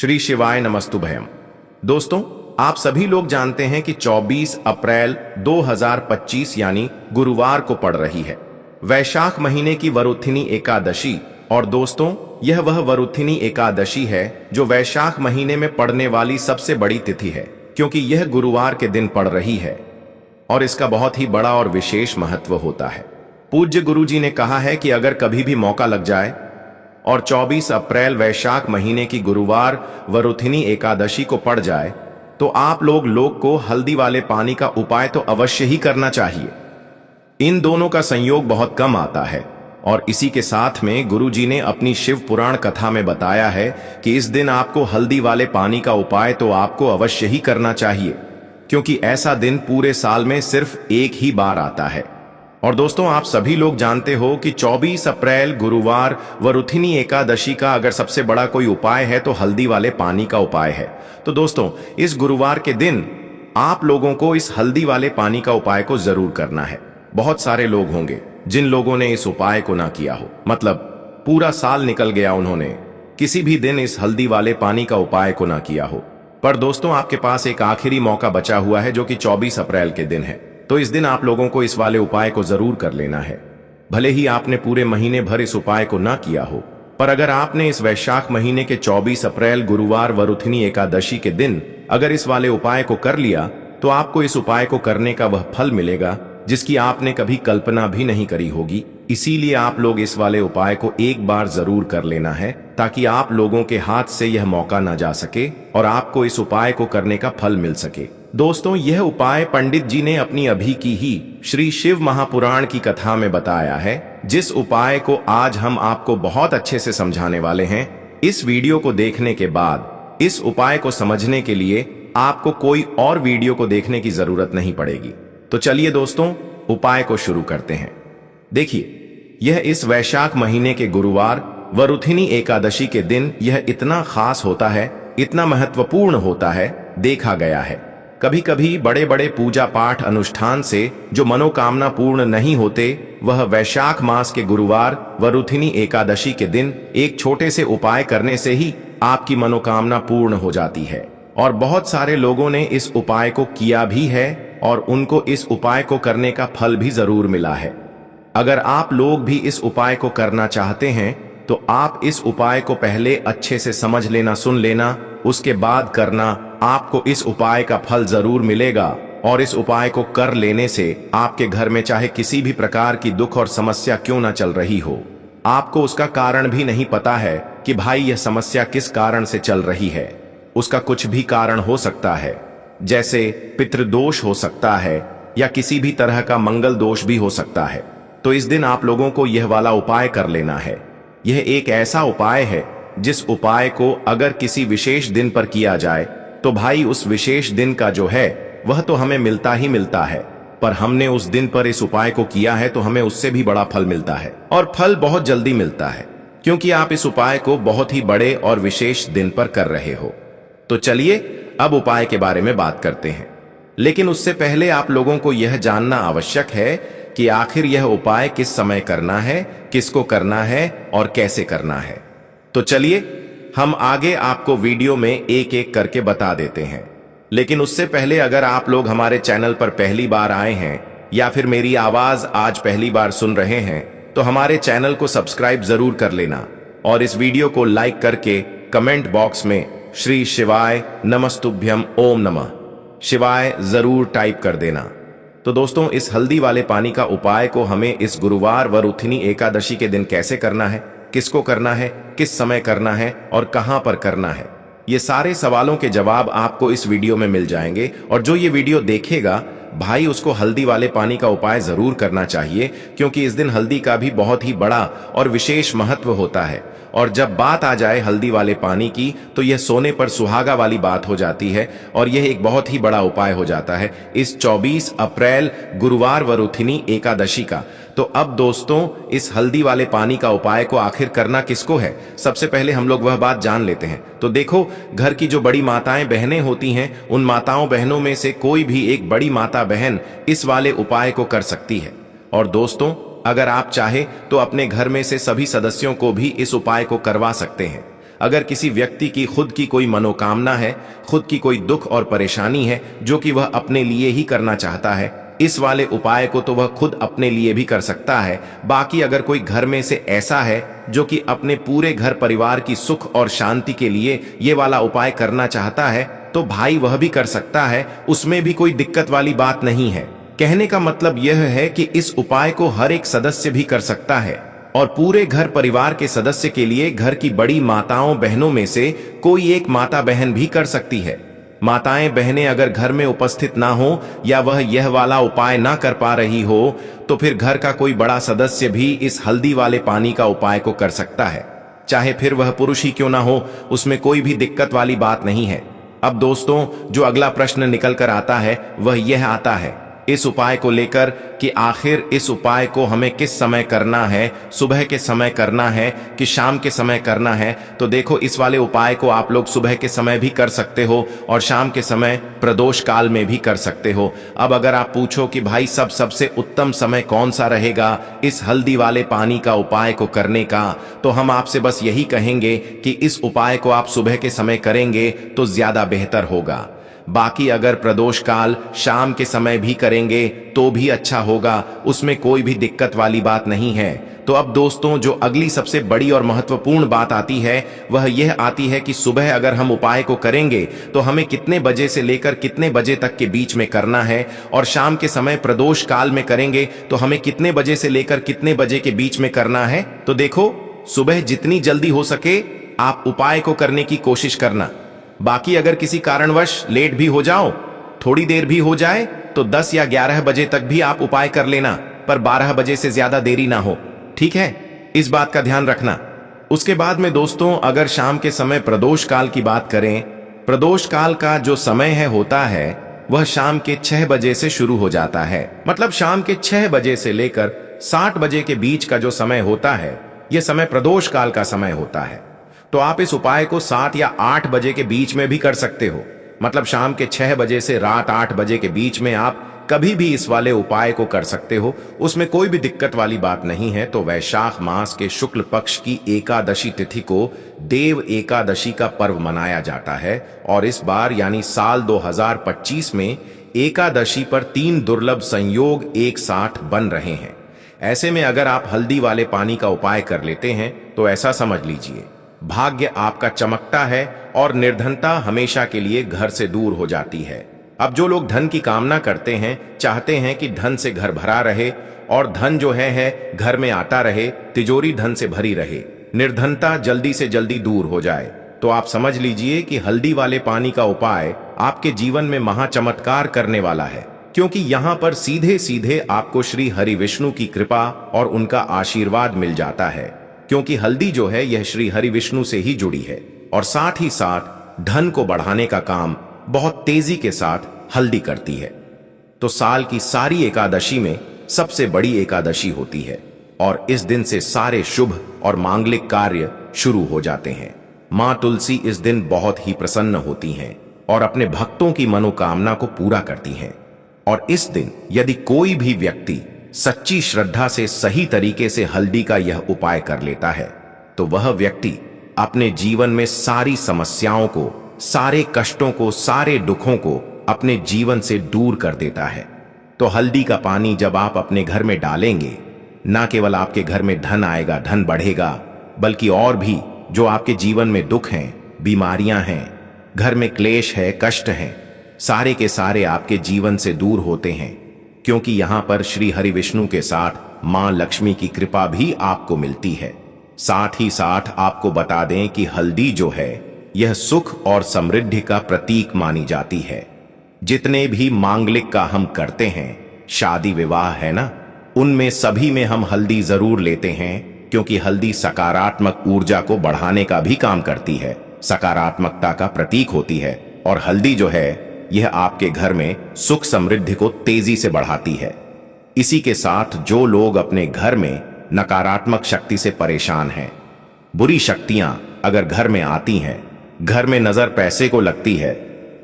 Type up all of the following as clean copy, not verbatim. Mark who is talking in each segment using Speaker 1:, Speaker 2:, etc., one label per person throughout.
Speaker 1: श्री शिवाय नमस्तुभयम। दोस्तों, आप सभी लोग जानते हैं कि 24 अप्रैल 2025 यानी गुरुवार को पड़ रही है वैशाख महीने की वरुथिनी एकादशी। और दोस्तों, यह वह वरुथिनी एकादशी है जो वैशाख महीने में पड़ने वाली सबसे बड़ी तिथि है, क्योंकि यह गुरुवार के दिन पड़ रही है और इसका बहुत ही बड़ा और विशेष महत्व होता है। पूज्य गुरु जी ने कहा है कि अगर कभी भी मौका लग जाए और 24 अप्रैल वैशाख महीने की गुरुवार वरुथिनी एकादशी को पड़ जाए तो आप लोग को हल्दी वाले पानी का उपाय तो अवश्य ही करना चाहिए। इन दोनों का संयोग बहुत कम आता है और इसी के साथ में गुरु जी ने अपनी शिव पुराण कथा में बताया है कि इस दिन आपको हल्दी वाले पानी का उपाय तो आपको अवश्य ही करना चाहिए, क्योंकि ऐसा दिन पूरे साल में सिर्फ एक ही बार आता है। और दोस्तों, आप सभी लोग जानते हो कि 24 अप्रैल गुरुवार वरुथिनी एकादशी का अगर सबसे बड़ा कोई उपाय है तो हल्दी वाले पानी का उपाय है। तो दोस्तों, इस गुरुवार के दिन आप लोगों को इस हल्दी वाले पानी का उपाय को जरूर करना है। बहुत सारे लोग होंगे जिन लोगों ने इस उपाय को ना किया हो, मतलब पूरा साल निकल गया, उन्होंने किसी भी दिन इस हल्दी वाले पानी का उपाय को ना किया हो। पर दोस्तों, आपके पास एक आखिरी मौका बचा हुआ है जो कि 24 अप्रैल के दिन है। तो इस दिन आप लोगों को इस वाले उपाय को जरूर कर लेना है। भले ही आपने पूरे महीने भर इस उपाय को ना किया हो, पर अगर आपने इस वैशाख महीने के 24 अप्रैल गुरुवार वरुथिनी एकादशी के दिन अगर इस वाले उपाय को कर लिया तो आपको इस उपाय को करने का वह फल मिलेगा जिसकी आपने कभी कल्पना भी नहीं करी होगी। इसीलिए आप लोग इस वाले उपाय को एक बार जरूर कर लेना है, ताकि आप लोगों के हाथ से यह मौका ना जा सके और आपको इस उपाय को करने का फल मिल सके। दोस्तों, यह उपाय पंडित जी ने अपनी अभी की ही श्री शिव महापुराण की कथा में बताया है, जिस उपाय को आज हम आपको बहुत अच्छे से समझाने वाले हैं। इस वीडियो को देखने के बाद इस उपाय को समझने के लिए आपको कोई और वीडियो को देखने की जरूरत नहीं पड़ेगी। तो चलिए दोस्तों, उपाय को शुरू करते हैं। देखिए, यह इस वैशाख महीने के गुरुवार वरुथिनी एकादशी के दिन यह इतना खास होता है, इतना महत्वपूर्ण होता है। देखा गया है कभी कभी बड़े बड़े पूजा पाठ अनुष्ठान से जो मनोकामना पूर्ण नहीं होते, वह वैशाख मास के गुरुवार वरुथिनी एकादशी के दिन एक छोटे से उपाय करने से ही आपकी मनोकामना पूर्ण हो जाती है। और बहुत सारे लोगों ने इस उपाय को किया भी है और उनको इस उपाय को करने का फल भी जरूर मिला है। अगर आप लोग भी इस उपाय को करना चाहते हैं तो आप इस उपाय को पहले अच्छे से समझ लेना, सुन लेना, उसके बाद करना। आपको इस उपाय का फल जरूर मिलेगा और इस उपाय को कर लेने से आपके घर में चाहे किसी भी प्रकार की दुख और समस्या क्यों ना चल रही हो, आपको उसका कारण भी नहीं पता है कि भाई यह समस्या किस कारण से चल रही है। उसका कुछ भी कारण हो सकता है, जैसे पितृदोष हो सकता है या किसी भी तरह का मंगल दोष भी हो सकता है। तो इस दिन आप लोगों को यह वाला उपाय कर लेना है। यह एक ऐसा उपाय है जिस उपाय को अगर किसी विशेष दिन पर किया जाए तो भाई उस विशेष दिन का जो है वह तो हमें मिलता ही मिलता है, पर हमने उस दिन पर इस उपाय को किया है तो हमें उससे भी बड़ा फल मिलता है और फल बहुत जल्दी मिलता है, क्योंकि आप इस उपाय को बहुत ही बड़े और विशेष दिन पर कर रहे हो। तो चलिए अब उपाय के बारे में बात करते हैं, लेकिन उससे पहले आप लोगों को यह जानना आवश्यक है कि आखिर यह उपाय किस समय करना है, किसको करना है और कैसे करना है। तो चलिए हम आगे आपको वीडियो में एक एक करके बता देते हैं। लेकिन उससे पहले अगर आप लोग हमारे चैनल पर पहली बार आए हैं या फिर मेरी आवाज आज पहली बार सुन रहे हैं तो हमारे चैनल को सब्सक्राइब जरूर कर लेना और इस वीडियो को लाइक करके कमेंट बॉक्स में श्री शिवाय नमस्तुभ्यम ओम नमः शिवाय जरूर टाइप कर देना। तो दोस्तों, इस हल्दी वाले पानी का उपाय को हमें इस गुरुवार वरुथिनी एकादशी के दिन कैसे करना है, किसको करना है, किस समय करना है और कहां पर करना है, ये सारे सवालों के जवाब आपको इस वीडियो में मिल जाएंगे। और जो ये वीडियो देखेगा भाई, उसको हल्दी वाले पानी का उपाय जरूर करना चाहिए, क्योंकि इस दिन हल्दी का भी बहुत ही बड़ा और विशेष महत्व होता है। और जब बात आ जाए हल्दी वाले पानी की तो यह सोने पर सुहागा वाली बात हो जाती है और यह एक बहुत ही बड़ा उपाय हो जाता है इस 24 अप्रैल गुरुवार वरुथिनी एकादशी का। तो अब दोस्तों, इस हल्दी वाले पानी का उपाय को आखिर करना किसको है, सबसे पहले हम लोग वह बात जान लेते हैं। तो देखो, घर की जो बड़ी माताएं बहनें होती हैं, उन माताओं बहनों में से कोई भी एक बड़ी माता बहन इस वाले उपाय को कर सकती है। और दोस्तों, अगर आप चाहे तो अपने घर में से सभी सदस्यों को भी इस उपाय को करवा सकते हैं। अगर किसी व्यक्ति की खुद की कोई मनोकामना है, खुद की कोई दुख और परेशानी है जो कि वह अपने लिए ही करना चाहता है, इस वाले उपाय को तो वह खुद अपने लिए भी कर सकता है। बाकी अगर कोई घर में से ऐसा है जो कि अपने पूरे घर परिवार की सुख और शांति के लिए ये वाला उपाय करना चाहता है, तो भाई वह भी कर सकता है, उसमें भी कोई दिक्कत वाली बात नहीं है। कहने का मतलब यह है कि इस उपाय को हर एक सदस्य भी कर सकता है और पूरे घर परिवार के सदस्य के लिए घर की बड़ी माताओं बहनों में से कोई एक माता बहन भी कर सकती है। माताएं बहनें अगर घर में उपस्थित ना हो या वह यह वाला उपाय ना कर पा रही हो, तो फिर घर का कोई बड़ा सदस्य भी इस हल्दी वाले पानी का उपाय को कर सकता है, चाहे फिर वह पुरुष ही क्यों ना हो, उसमें कोई भी दिक्कत वाली बात नहीं है। अब दोस्तों, जो अगला प्रश्न निकल कर आता है वह यह आता है इस उपाय को लेकर कि आखिर इस उपाय को हमें किस समय करना है, सुबह के समय करना है कि शाम के समय करना है। तो देखो, इस वाले उपाय को आप लोग सुबह के समय भी कर सकते हो और शाम के समय प्रदोष काल में भी कर सकते हो। अब अगर आप पूछो कि भाई सबसे उत्तम समय कौन सा रहेगा इस हल्दी वाले पानी का उपाय को करने का, तो हम आपसे बस यही कहेंगे कि इस उपाय को आप सुबह के समय करेंगे तो ज्यादा बेहतर होगा। बाकी अगर प्रदोष काल शाम के समय भी करेंगे तो भी अच्छा होगा, उसमें कोई भी दिक्कत वाली बात नहीं है। तो अब दोस्तों, जो अगली सबसे बड़ी और महत्वपूर्ण बात आती है वह यह आती है कि सुबह अगर हम उपाय को करेंगे तो हमें कितने बजे से लेकर कितने बजे तक के बीच में करना है, और शाम के समय प्रदोष काल में करेंगे तो हमें कितने बजे से लेकर कितने बजे के बीच में करना है। तो देखो, सुबह जितनी जल्दी हो सके आप उपाय को करने की कोशिश करना। बाकी अगर किसी कारणवश लेट भी हो जाओ, थोड़ी देर भी हो जाए, तो 10 या 11 बजे तक भी आप उपाय कर लेना, पर 12 बजे से ज्यादा देरी ना हो, ठीक है? इस बात का ध्यान रखना। उसके बाद में दोस्तों, अगर शाम के समय प्रदोष काल की बात करें, प्रदोष काल का जो समय होता है वह शाम के 6 बजे से शुरू हो जाता है। मतलब शाम के 6 बजे से लेकर 7 बजे के बीच का जो समय होता है, यह समय प्रदोष काल का समय होता है। तो आप इस उपाय को 7 या 8 बजे के बीच में भी कर सकते हो। मतलब शाम के 6 बजे से रात 8 बजे के बीच में आप कभी भी इस वाले उपाय को कर सकते हो, उसमें कोई भी दिक्कत वाली बात नहीं है। तो वैशाख मास के शुक्ल पक्ष की एकादशी तिथि को देव एकादशी का पर्व मनाया जाता है, और इस बार यानी साल 2025 में एकादशी पर 3 दुर्लभ संयोग एक साथ बन रहे हैं। ऐसे में अगर आप हल्दी वाले पानी का उपाय कर लेते हैं तो ऐसा समझ लीजिए, भाग्य आपका चमकता है और निर्धनता हमेशा के लिए घर से दूर हो जाती है। अब जो लोग धन की कामना करते हैं, चाहते हैं कि धन से घर भरा रहे और धन जो है घर में आता रहे, तिजोरी धन से भरी रहे, निर्धनता जल्दी से जल्दी दूर हो जाए, तो आप समझ लीजिए कि हल्दी वाले पानी का उपाय आपके जीवन में महाचमत्कार करने वाला है। क्योंकि यहाँ पर सीधे सीधे आपको श्री हरि विष्णु की कृपा और उनका आशीर्वाद मिल जाता है, क्योंकि हल्दी जो है यह श्री हरि विष्णु से ही जुड़ी है, और साथ ही साथ धन को बढ़ाने का काम बहुत तेजी के साथ हल्दी करती है। तो साल की सारी एकादशी में सबसे बड़ी एकादशी होती है, और इस दिन से सारे शुभ और मांगलिक कार्य शुरू हो जाते हैं। मां तुलसी इस दिन बहुत ही प्रसन्न होती हैं और अपने भक्तों की मनोकामना को पूरा करती हैं। और इस दिन यदि कोई भी व्यक्ति सच्ची श्रद्धा से सही तरीके से हल्दी का यह उपाय कर लेता है, तो वह व्यक्ति अपने जीवन में सारी समस्याओं को, सारे कष्टों को, सारे दुखों को अपने जीवन से दूर कर देता है। तो हल्दी का पानी जब आप अपने घर में डालेंगे, ना केवल आपके घर में धन आएगा, धन बढ़ेगा, बल्कि और भी जो आपके जीवन में दुख हैं, बीमारियां हैं, घर में क्लेश है, कष्ट हैं, सारे के सारे आपके जीवन से दूर होते हैं। क्योंकि यहां पर श्री हरि विष्णु के साथ मां लक्ष्मी की कृपा भी आपको मिलती है। साथ ही साथ आपको बता दें कि हल्दी जो है यह सुख और समृद्धि का प्रतीक मानी जाती है। जितने भी मांगलिक का हम करते हैं, शादी विवाह है ना, उनमें सभी में हम हल्दी जरूर लेते हैं, क्योंकि हल्दी सकारात्मक ऊर्जा को बढ़ाने का भी काम करती है, सकारात्मकता का प्रतीक होती है। और हल्दी जो है यह आपके घर में सुख समृद्धि को तेजी से बढ़ाती है। इसी के साथ जो लोग अपने घर में नकारात्मक शक्ति से परेशान हैं, बुरी शक्तियां अगर घर में आती हैं, घर में नजर पैसे को लगती है,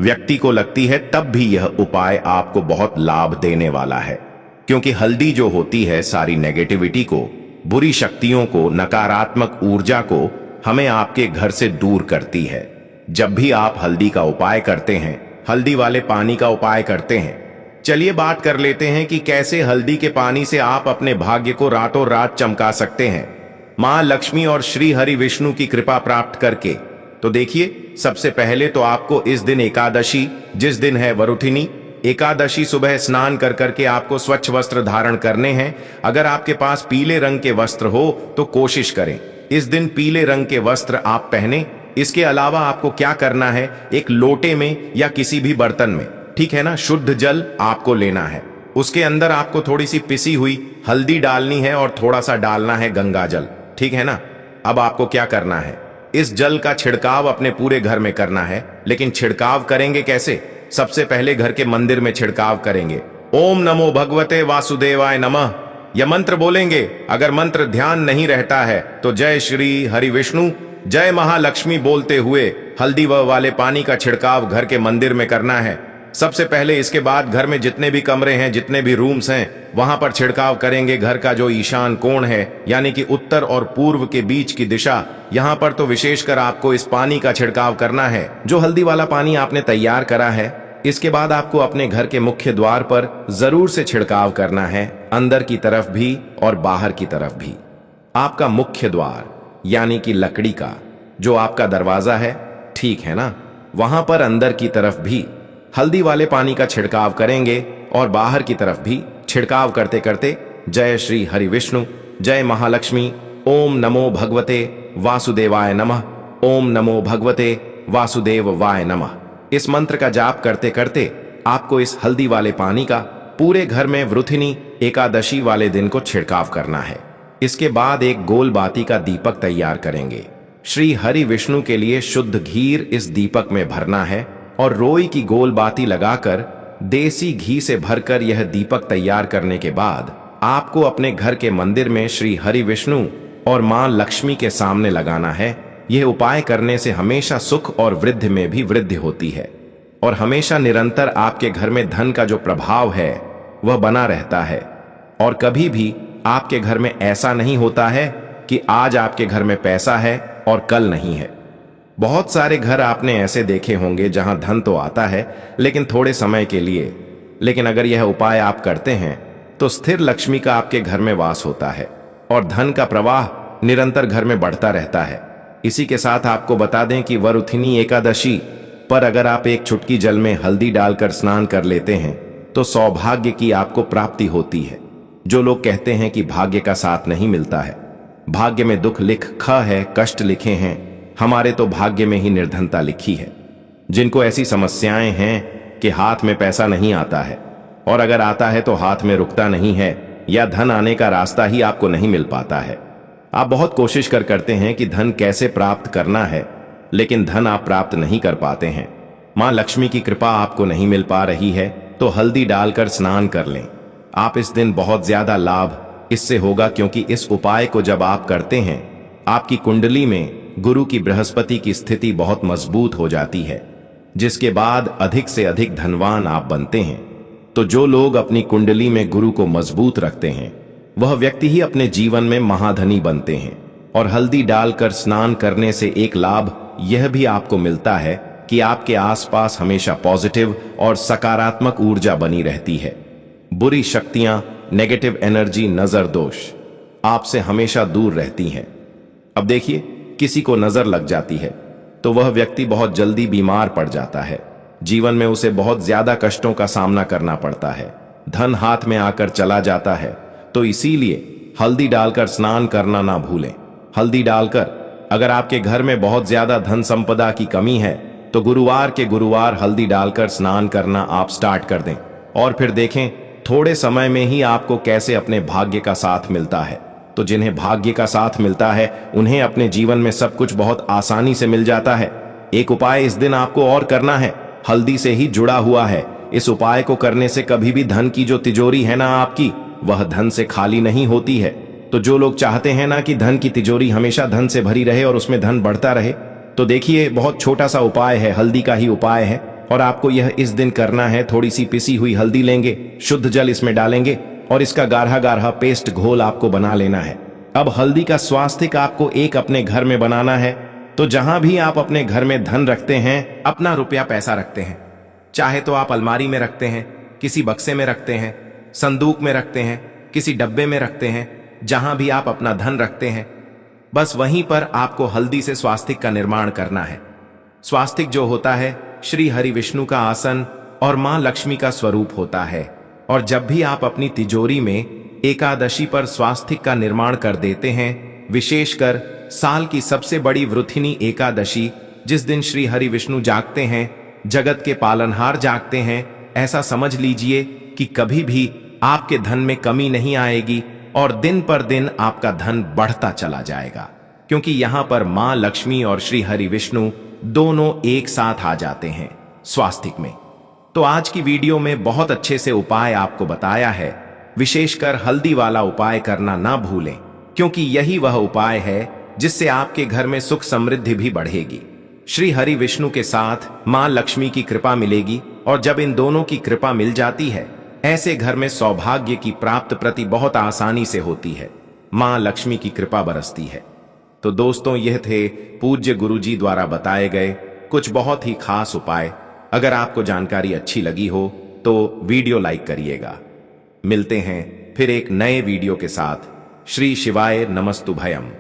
Speaker 1: व्यक्ति को लगती है, तब भी यह उपाय आपको बहुत लाभ देने वाला है। क्योंकि हल्दी जो होती है सारी नेगेटिविटी को, बुरी शक्तियों को, नकारात्मक ऊर्जा को हमें आपके घर से दूर करती है। जब भी आप हल्दी का उपाय करते हैं, हल्दी वाले पानी का उपाय करते हैं, चलिए बात कर लेते हैं कि कैसे हल्दी के पानी से आप अपने भाग्य को रातों रात चमका सकते हैं, मां लक्ष्मी और श्री हरि विष्णु की कृपा प्राप्त करके। तो देखिए, सबसे पहले तो आपको इस दिन एकादशी, जिस दिन है वरुथिनी एकादशी, सुबह स्नान कर करके आपको स्वच्छ वस्त्र धारण करने हैं। अगर आपके पास पीले रंग के वस्त्र हो तो कोशिश करें इस दिन पीले रंग के वस्त्र आप पहने। इसके अलावा आपको क्या करना है, एक लोटे में या किसी भी बर्तन में, ठीक है ना, शुद्ध जल आपको लेना है। उसके अंदर आपको थोड़ी सी पिसी हुई हल्दी डालनी है और थोड़ा सा डालना है गंगा जल, ठीक है ना। अब आपको क्या करना है, इस जल का छिड़काव अपने पूरे घर में करना है। लेकिन छिड़काव करेंगे कैसे? सबसे पहले घर के मंदिर में छिड़काव करेंगे। ओम नमो भगवते वासुदेवाय नमः यह मंत्र बोलेंगे। अगर मंत्र ध्यान नहीं रहता है तो जय श्री हरि विष्णु, जय महालक्ष्मी बोलते हुए हल्दी वाले पानी का छिड़काव घर के मंदिर में करना है सबसे पहले। इसके बाद घर में जितने भी कमरे हैं, जितने भी रूम्स हैं, वहां पर छिड़काव करेंगे। घर का जो ईशान कोण है, यानी कि उत्तर और पूर्व के बीच की दिशा, यहां पर तो विशेषकर आपको इस पानी का छिड़काव करना है, जो हल्दी वाला पानी आपने तैयार करा है। इसके बाद आपको अपने घर के मुख्य द्वार पर जरूर से छिड़काव करना है, अंदर की तरफ भी और बाहर की तरफ भी। आपका मुख्य द्वार यानी कि लकड़ी का जो आपका दरवाजा है, ठीक है ना, वहां पर अंदर की तरफ भी हल्दी वाले पानी का छिड़काव करेंगे और बाहर की तरफ भी छिड़काव करते करते जय श्री हरि विष्णु, जय महालक्ष्मी, ओम नमो भगवते वासुदेवाय नमः, ओम नमो भगवते वासुदेवाय नमः, इस मंत्र का जाप करते करते आपको इस हल्दी वाले पानी का पूरे घर में वृथिनी एकादशी वाले दिन को छिड़काव करना है। इसके बाद एक गोल बाती का दीपक तैयार करेंगे। श्री हरि विष्णु के लिए शुद्ध घीर इस दीपक में भरना है और रोई की गोल बाती लगाकर देसी घी से भरकर यह दीपक तैयार करने के बाद आपको अपने घर के मंदिर में श्री हरि विष्णु और मां लक्ष्मी के सामने लगाना है। यह उपाय करने से हमेशा सुख और वृद्धि में भी वृद्धि होती है और हमेशा निरंतर आपके घर में धन का जो प्रभाव है वह बना रहता है। और कभी भी आपके घर में ऐसा नहीं होता है कि आज आपके घर में पैसा है और कल नहीं है। बहुत सारे घर आपने ऐसे देखे होंगे जहां धन तो आता है लेकिन थोड़े समय के लिए, लेकिन अगर यह उपाय आप करते हैं तो स्थिर लक्ष्मी का आपके घर में वास होता है और धन का प्रवाह निरंतर घर में बढ़ता रहता है। इसी के साथ आपको बता दें कि वरुथिनी एकादशी पर अगर आप एक चुटकी जल में हल्दी डालकर स्नान कर लेते हैं तो सौभाग्य की आपको प्राप्ति होती है। जो लोग कहते हैं कि भाग्य का साथ नहीं मिलता है, भाग्य में दुख लिख ख है, कष्ट लिखे हैं, हमारे तो भाग्य में ही निर्धनता लिखी है। जिनको ऐसी समस्याएं हैं कि हाथ में पैसा नहीं आता है और अगर आता है तो हाथ में रुकता नहीं है या धन आने का रास्ता ही आपको नहीं मिल पाता है। आप बहुत कोशिश करते हैं कि धन कैसे प्राप्त करना है, लेकिन धन आप प्राप्त नहीं कर पाते हैं। मां लक्ष्मी की कृपा आपको नहीं मिल पा रही है तो हल्दी डालकर स्नान कर लें। आप इस दिन बहुत ज्यादा लाभ इससे होगा, क्योंकि इस उपाय को जब आप करते हैं आपकी कुंडली में गुरु की बृहस्पति की स्थिति बहुत मजबूत हो जाती है, जिसके बाद अधिक से अधिक धनवान आप बनते हैं। तो जो लोग अपनी कुंडली में गुरु को मजबूत रखते हैं वह व्यक्ति ही अपने जीवन में महाधनी बनते हैं। और हल्दी डालकर स्नान करने से एक लाभ यह भी आपको मिलता है कि आपके आसपास हमेशा पॉजिटिव और सकारात्मक ऊर्जा बनी रहती है। बुरी शक्तियां, नेगेटिव एनर्जी, नजर दोष आपसे हमेशा दूर रहती हैं। अब देखिए, किसी को नजर लग जाती है तो वह व्यक्ति बहुत जल्दी बीमार पड़ जाता है, जीवन में उसे बहुत ज्यादा कष्टों का सामना करना पड़ता है, धन हाथ में आकर चला जाता है। तो इसीलिए हल्दी डालकर स्नान करना ना भूलें। हल्दी डालकर अगर आपके घर में बहुत ज्यादा धन संपदा की कमी है तो गुरुवार के गुरुवार हल्दी डालकर स्नान करना आप स्टार्ट कर दें और फिर देखें थोड़े समय में ही आपको कैसे अपने भाग्य का साथ मिलता है। तो जिन्हें भाग्य का साथ मिलता है उन्हें अपने जीवन में सब कुछ बहुत आसानी से मिल जाता है। एक उपाय इस दिन आपको और करना है, हल्दी से ही जुड़ा हुआ है। इस उपाय को करने से कभी भी धन की जो तिजोरी है ना आपकी, वह धन से खाली नहीं होती है। तो जो लोग चाहते हैं ना कि धन की तिजोरी हमेशा धन से भरी रहे और उसमें धन बढ़ता रहे, तो देखिए बहुत छोटा सा उपाय है, हल्दी का ही उपाय है और आपको यह इस दिन करना है। थोड़ी सी पिसी हुई हल्दी लेंगे, शुद्ध जल इसमें डालेंगे और इसका गाढ़ा गाढ़ा पेस्ट घोल आपको बना लेना है। अब हल्दी का स्वास्तिक आपको एक अपने घर में बनाना है। तो जहां भी आप अपने घर में धन रखते हैं, अपना रुपया पैसा रखते हैं, चाहे तो आप अलमारी में रखते हैं, किसी बक्से में रखते हैं, संदूक में रखते हैं, किसी डब्बे में रखते हैं, जहां भी आप अपना धन रखते हैं, बस वहीं पर आपको हल्दी से स्वास्तिक का निर्माण करना है। स्वास्तिक जो होता है श्री हरि विष्णु का आसन और मां लक्ष्मी का स्वरूप होता है। और जब भी आप अपनी तिजोरी में एकादशी पर स्वास्तिक का निर्माण कर देते हैं, विशेषकर साल की सबसे बड़ी वृथिनी एकादशी, जिस दिन श्री हरि विष्णु जागते हैं, जगत के पालनहार जागते हैं, ऐसा समझ लीजिए कि कभी भी आपके धन में कमी नहीं आएगी और दिन पर दिन आपका धन बढ़ता चला जाएगा, क्योंकि यहां पर मां लक्ष्मी और श्री हरि विष्णु दोनों एक साथ आ जाते हैं स्वास्तिक में। तो आज की वीडियो में बहुत अच्छे से उपाय आपको बताया है। विशेषकर हल्दी वाला उपाय करना ना भूलें, क्योंकि यही वह उपाय है जिससे आपके घर में सुख समृद्धि भी बढ़ेगी, श्री हरि विष्णु के साथ मां लक्ष्मी की कृपा मिलेगी। और जब इन दोनों की कृपा मिल जाती है, ऐसे घर में सौभाग्य की प्राप्त प्रति बहुत आसानी से होती है, मां लक्ष्मी की कृपा बरसती है। तो दोस्तों, यह थे पूज्य गुरुजी द्वारा बताए गए कुछ बहुत ही खास उपाय। अगर आपको जानकारी अच्छी लगी हो तो वीडियो लाइक करिएगा। मिलते हैं फिर एक नए वीडियो के साथ। श्री शिवाय नमस्तुभयम।